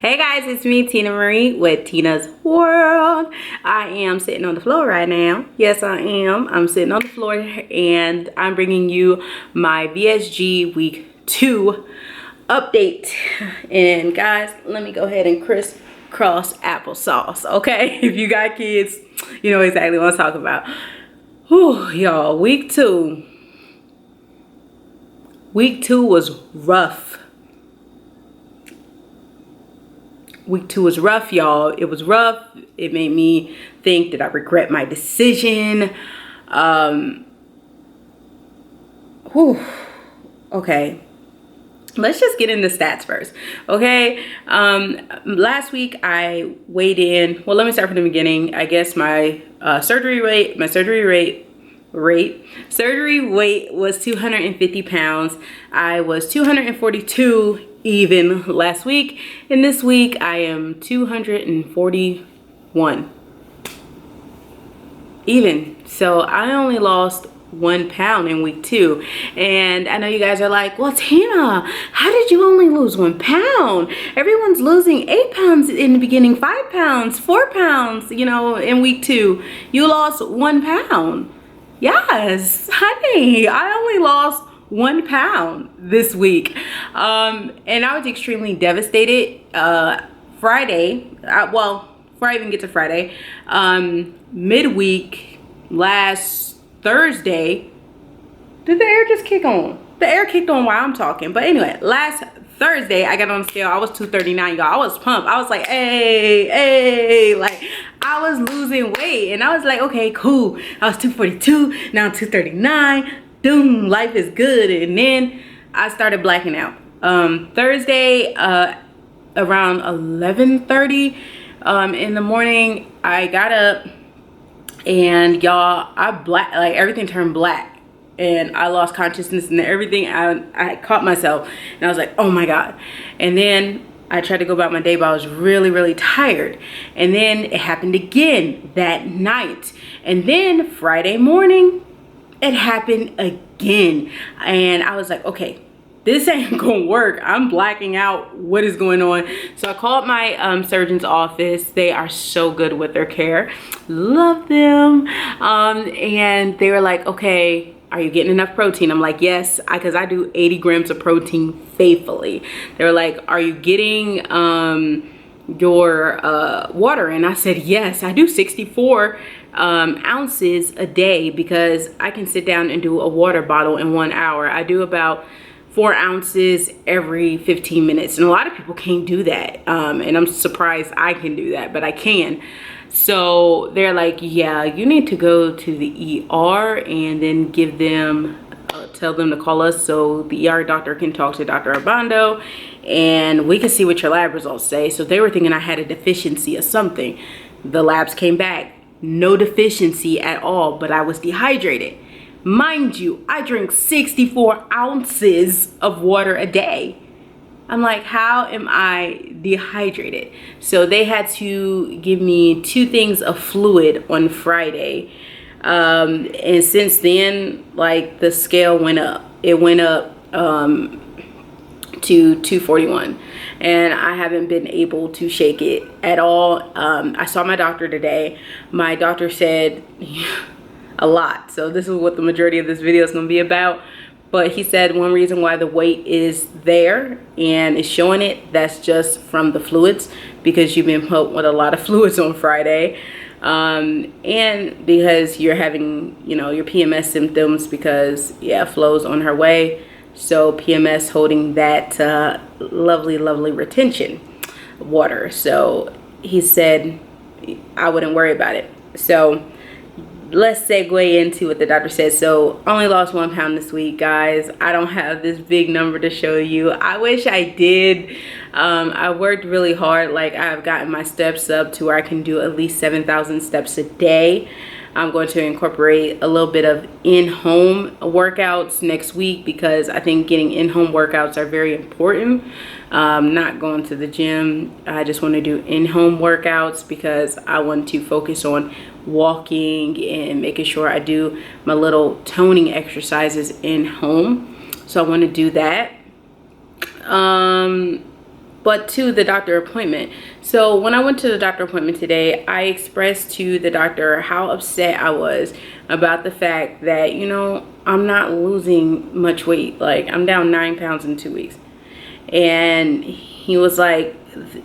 Hey guys, it's me, Tina Marie with Tina's World. I am sitting on the floor right now. Yes, I am. I'm sitting on the floor and I'm bringing you my VSG week 2 update. And guys, let me go ahead and crisscross applesauce, okay? If you got kids, you know exactly what I'm talking about. Whew, y'all, week 2. Week 2 was rough. Week 2 was rough, y'all. It was rough. It made me think that I regret my decision. Okay. Let's just get into stats first, okay? Last week I weighed in. Well, let me start from the beginning. I guess my surgery weight was 250 pounds. I was 242 even last week, and this week I am 241 even. So I only lost 1 pound in week 2. And I know you guys are like, well, Tina, how did you only lose 1 pound? Everyone's losing 8 pounds in the beginning, 5 pounds, 4 pounds, you know, in week 2. You lost 1 pound. Yes, honey, I only lost 1 pound this week. And I was extremely devastated. Friday, well, before I even get to Friday, midweek last Thursday, did the air just kick on? The air kicked on while I'm talking. But anyway, last Thursday, I got on the scale. I was 239, y'all. I was pumped. I was like, hey, like I was losing weight. And I was like, okay, cool. I was 242, now I'm 239. Doom, life is good. And then I started blacking out. Thursday, around 11:30 in the morning, I got up and y'all, like everything turned black and I lost consciousness and everything. I caught myself and I was like, oh my God. And then I tried to go about my day, but I was really tired. And then it happened again that night. And then Friday morning, it happened again. And I was like, okay, this ain't gonna work. I'm blacking out. What is going on? So I called my surgeon's office. They are so good with their care. Love them. And they were like, okay, are you getting enough protein? I'm like, yes, because I do 80 grams of protein faithfully. They were like, are you getting your water? And I said, yes, I do 64 ounces a day because I can sit down and do a water bottle in 1 hour. I do about 4 ounces every 15 minutes. And a lot of people can't do that. And I'm surprised I can do that, but I can. So they're like, yeah, you need to go to the ER and then give them, tell them to call us so the ER doctor can talk to Dr. Armando and we can see what your lab results say. So they were thinking I had a deficiency of something. The labs came back, no deficiency at all, but I was dehydrated. Mind you, I drink 64 ounces of water a day. I'm like, how am I dehydrated? So they had to give me 2 things of fluid on Friday. And since then, like the scale went up. It went up to 241. And I haven't been able to shake it at all. I saw my doctor today. My doctor said a lot. So this is what the majority of this video is going to be about. But he said one reason why the weight is there and is showing it, that's just from the fluids because you've been put with a lot of fluids on Friday. And because you're having, you know, your PMS symptoms because, yeah, Flo's on her way. So PMS holding that lovely retention water. So he said I wouldn't worry about it. So let's segue into what the doctor said. So only lost 1 pound this week, guys. I don't have this big number to show you. I wish I did. I worked really hard. Like I've gotten my steps up to where I can do at least 7,000 steps a day. I'm going to incorporate a little bit of in-home workouts next week because I think getting in-home workouts are very important. Not going to the gym. I just want to do in-home workouts because I want to focus on walking and making sure I do my little toning exercises in home. So I want to do that. But to the doctor appointment. So when I went to the doctor appointment today, I expressed to the doctor how upset I was about the fact that, you know, I'm not losing much weight. Like, I'm down 9 pounds in 2 weeks. And he was like,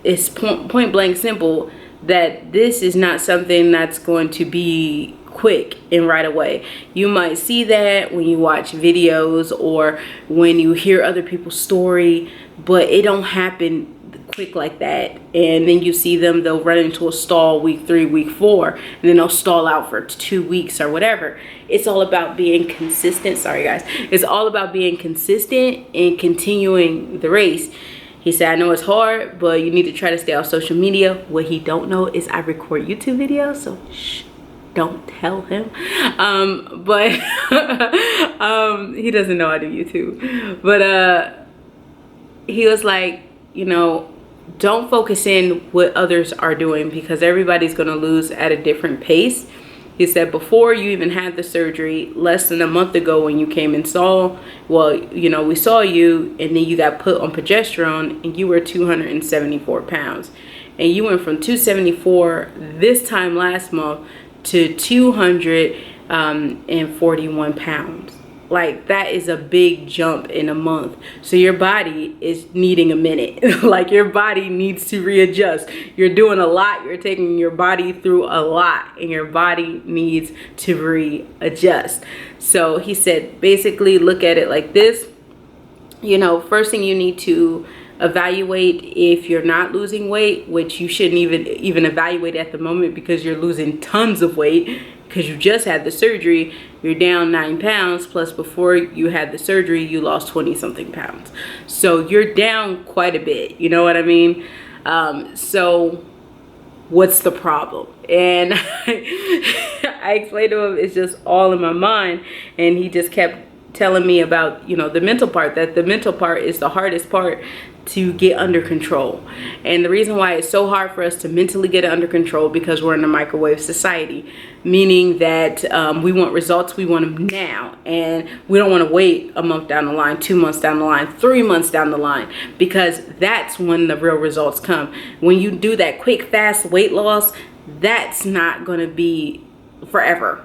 it's point blank simple that this is not something that's going to be quick and right away. You might see that when you watch videos or when you hear other people's story, but it don't happen quick like that. And then you see them, they'll run into a stall week 3, week 4, and then they'll stall out for 2 weeks or whatever. It's all about being consistent. Sorry guys. It's all about being consistent and continuing the race. He said, I know it's hard, but you need to try to stay off social media. What he don't know is I record YouTube videos, so shh, don't tell him. But he doesn't know I do YouTube. But he was like, you know, don't focus in what others are doing because everybody's going to lose at a different pace. He said before you even had the surgery, less than a month ago when you came and saw, well, you know, we saw you and then you got put on progesterone and you were 274 pounds. And you went from 274 this time last month to 241 pounds. Like, that is a big jump in a month. So your body is needing a minute. Like, your body needs to readjust. You're doing a lot. You're taking your body through a lot, and your body needs to readjust. So he said, basically look at it like this. You know, first thing you need to evaluate if you're not losing weight, which you shouldn't even evaluate at the moment because you're losing tons of weight because you just had the surgery. You're down 9 pounds, plus before you had the surgery you lost 20 something pounds, so you're down quite a bit, you know what I mean? So what's the problem? And I explained to him it's just all in my mind, and he just kept telling me about, you know, the mental part, that the mental part is the hardest part to get under control. And the reason why it's so hard for us to mentally get it under control because we're in a microwave society, meaning that we want results, we want them now, and we don't want to wait a month down the line, 2 months down the line, 3 months down the line, because that's when the real results come. When you do that quick fast weight loss, that's not going to be forever.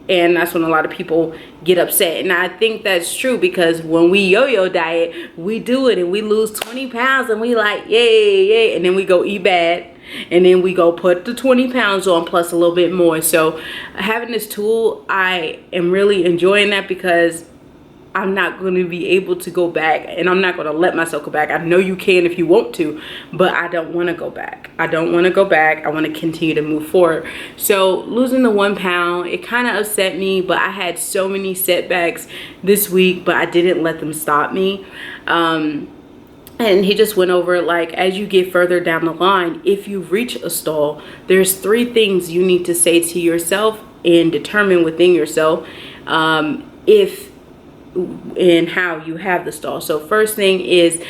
And that's when a lot of people get upset. And I think that's true because when we yo-yo diet, we do it and we lose 20 pounds and we like, yay, yay. And then we go eat bad. And then we go put the 20 pounds on plus a little bit more. So having this tool, I am really enjoying that because I'm not going to be able to go back, and I'm not going to let myself go back. I know you can if you want to, but I don't want to go back. I don't want to go back. I want to continue to move forward. So losing the 1 pound, it kind of upset me, but I had so many setbacks this week, but I didn't let them stop me. And he just went over, like, as you get further down the line, if you reach a stall, there's 3 things you need to say to yourself and determine within yourself if and how you have the stall. So first thing is,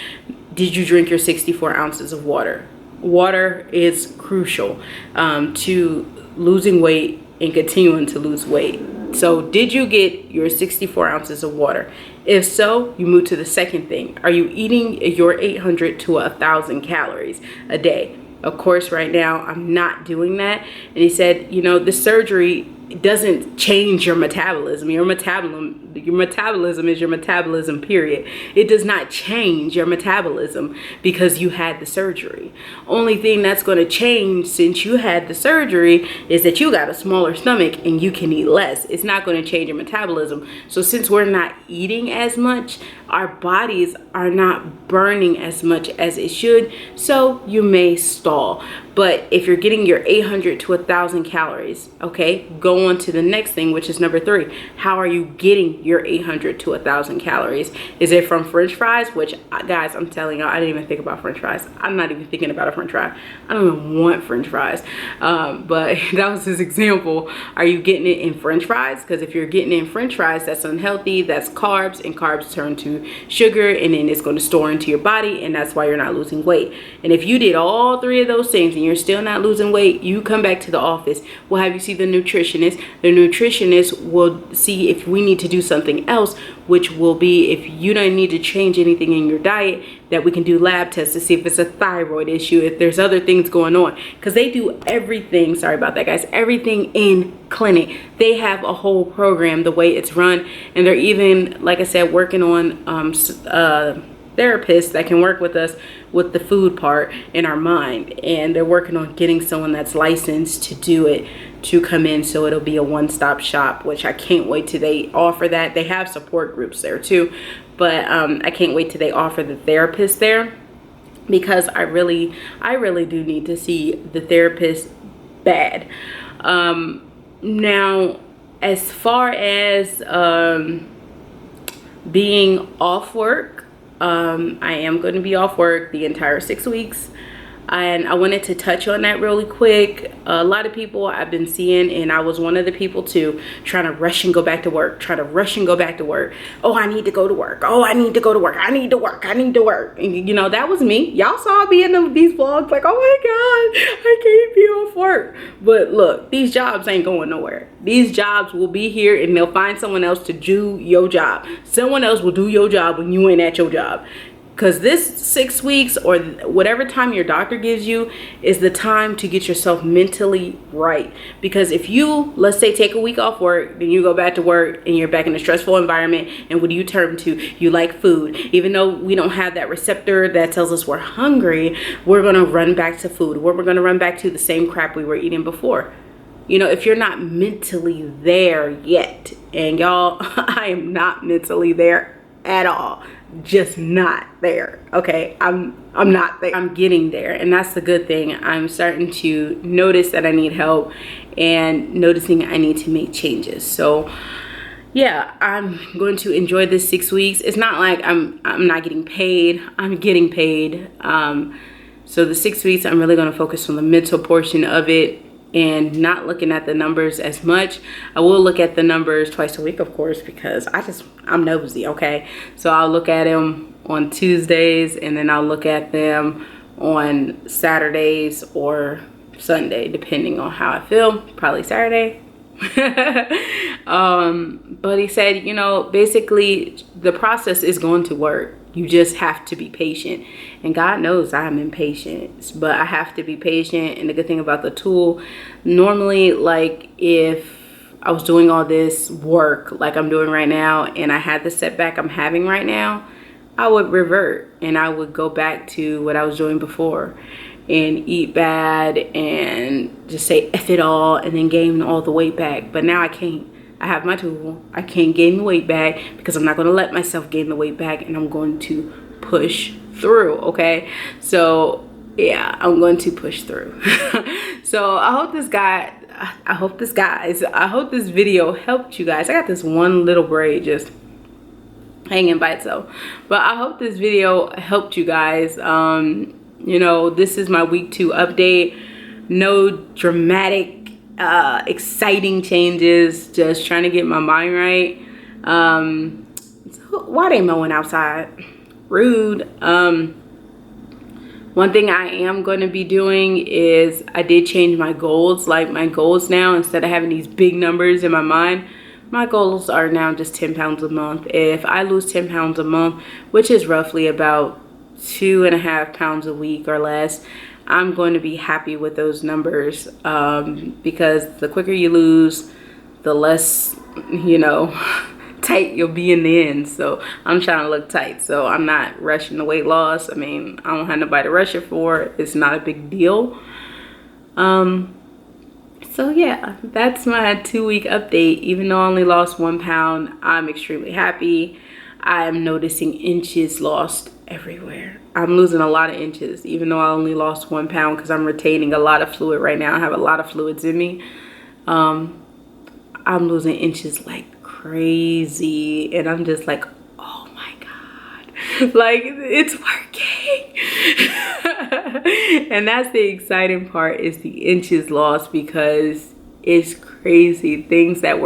did you drink your 64 ounces of water? Water is crucial to losing weight and continuing to lose weight. So did you get your 64 ounces of water? If so, you move to the second thing. Are you eating your 800 to 1,000 calories a day? Of course, right now I'm not doing that. And he said, you know, the surgery doesn't change your metabolism. Your metabolism is your metabolism, period. It does not change your metabolism because you had the surgery. Only thing that's going to change since you had the surgery is that you got a smaller stomach and you can eat less. It's not going to change your metabolism. So since we're not eating as much, our bodies are not burning as much as it should. So you may stall. But if you're getting your 800 to 1,000 calories, okay, go on to the next thing, which is number 3. How are you getting your 800 to 1,000 calories? Is it from French fries? Which, guys, I'm telling y'all, I didn't even think about French fries. I'm not even thinking about a French fry. I don't even want French fries. But that was his example. Are you getting it in French fries? Because if you're getting it in French fries, that's unhealthy. That's carbs, and carbs turn to sugar, and then it's going to store into your body, and that's why you're not losing weight. And if you did all 3 of those things and you're still not losing weight, you come back to the office. We'll have you see the nutritionist. The nutritionist will see if we need to do something else, which will be if you don't need to change anything in your diet, that we can do lab tests to see if it's a thyroid issue, if there's other things going on. Because they do everything, sorry about that guys, everything in clinic. They have a whole program the way it's run, and they're even, like I said, working on therapists that can work with us with the food part in our mind, and they're working on getting someone that's licensed to do it to come in, so it'll be a one-stop shop, which I can't wait till they offer that. They have support groups there too, but I can't wait till they offer the therapist there, because I really do need to see the therapist bad. Now as far as being off work, I am going to be off work the entire 6 weeks, and I wanted to touch on that really quick. A lot of people I've been seeing, and I was one of the people too, trying to rush and go back to work, Oh, I need to go to work. Oh, I need to go to work. I need to work. And, you know, that was me. Y'all saw me in these vlogs like, oh my God, I can't be off work. But look, these jobs ain't going nowhere. These jobs will be here, and they'll find someone else to do your job. Someone else will do your job when you ain't at your job. Because this 6 weeks or whatever time your doctor gives you is the time to get yourself mentally right. Because if you, let's say, take a week off work, then you go back to work and you're back in a stressful environment, and what do you turn to? You like food. Even though we don't have that receptor that tells us we're hungry, we're going to run back to food. We're going to run back to the same crap we were eating before. You know, if you're not mentally there yet, and y'all, I am not mentally there at all. Just not there. Okay, I'm not there. I'm getting there, and that's the good thing. I'm starting to notice that I need help, and noticing I need to make changes. So yeah, I'm going to enjoy this 6 weeks. It's not like I'm not getting paid. I'm getting paid. So the 6 weeks, I'm really going to focus on the mental portion of it and not looking at the numbers as much. I will look at the numbers twice a week, of course, because I'm nosy, okay? So I'll look at them on Tuesdays, and then I'll look at them on Saturdays or Sunday, depending on how I feel. Probably Saturday. But he said, you know, basically the process is going to work. You just have to be patient, and God knows I'm impatient, but I have to be patient. And the good thing about the tool, normally, like if I was doing all this work like I'm doing right now, and I had the setback I'm having right now, I would revert and I would go back to what I was doing before and eat bad and just say F it all and then gain all the weight back. But now I can't. I have my tool. I can't gain the weight back, because I'm not going to let myself gain the weight back, and I'm going to push through, okay? So yeah, I'm going to push through. So I hope this video helped you guys. I got this one little braid just hanging by itself, but I hope this video helped you guys. You know, this is my week 2 update. No dramatic exciting changes, just trying to get my mind right. So why they mowing outside? Rude. One thing I am going to be doing is I did change my goals. Like my goals now, instead of having these big numbers in my mind, my goals are now just 10 pounds a month. If I lose 10 pounds a month, which is roughly about 2.5 pounds a week or less, I'm going to be happy with those numbers, because the quicker you lose, the less, you know, tight you'll be in the end. So I'm trying to look tight, so I'm not rushing the weight loss. I mean, I don't have nobody to rush it for. It's not a big deal. So yeah, that's my 2-week update. Even though I only lost 1 pound, I'm extremely happy. I am noticing inches lost everywhere. I'm losing a lot of inches, even though I only lost 1 pound, because I'm retaining a lot of fluid right now. I have a lot of fluids in me. I'm losing inches like crazy, and I'm just like, oh my God, like it's working. And that's the exciting part, is the inches lost, because it's crazy. Things that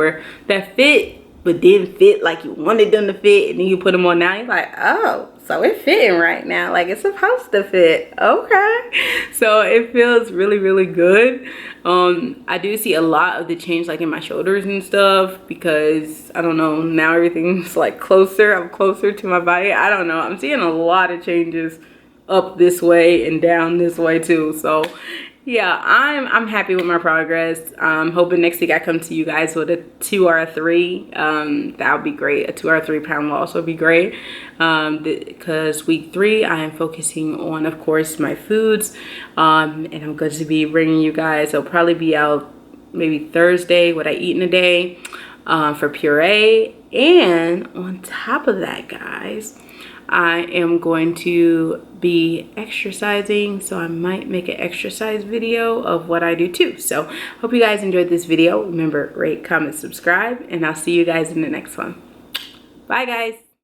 fit but didn't fit like you wanted them to fit, and then you put them on now, you're like, oh So it's fitting right now, like it's supposed to fit. Okay, so it feels really, really good. I do see a lot of the change like in my shoulders and stuff, because I don't know, now everything's like closer. I'm closer to my body. I don't know, I'm seeing a lot of changes up this way and down this way too. So yeah, I'm happy with my progress. I'm hoping next week I come to you guys with a 2 or a 3. That would be great. A 2 or 3 pound loss would be great. Because week 3 I am focusing on, of course, my foods. And I'm going to be bringing you guys, I'll probably be out maybe Thursday, what I eat in a day, for puree. And on top of that, guys, I am going to be exercising, so I might make an exercise video of what I do too. So hope you guys enjoyed this video. Remember, rate, comment, subscribe, and I'll see you guys in the next one. Bye, guys.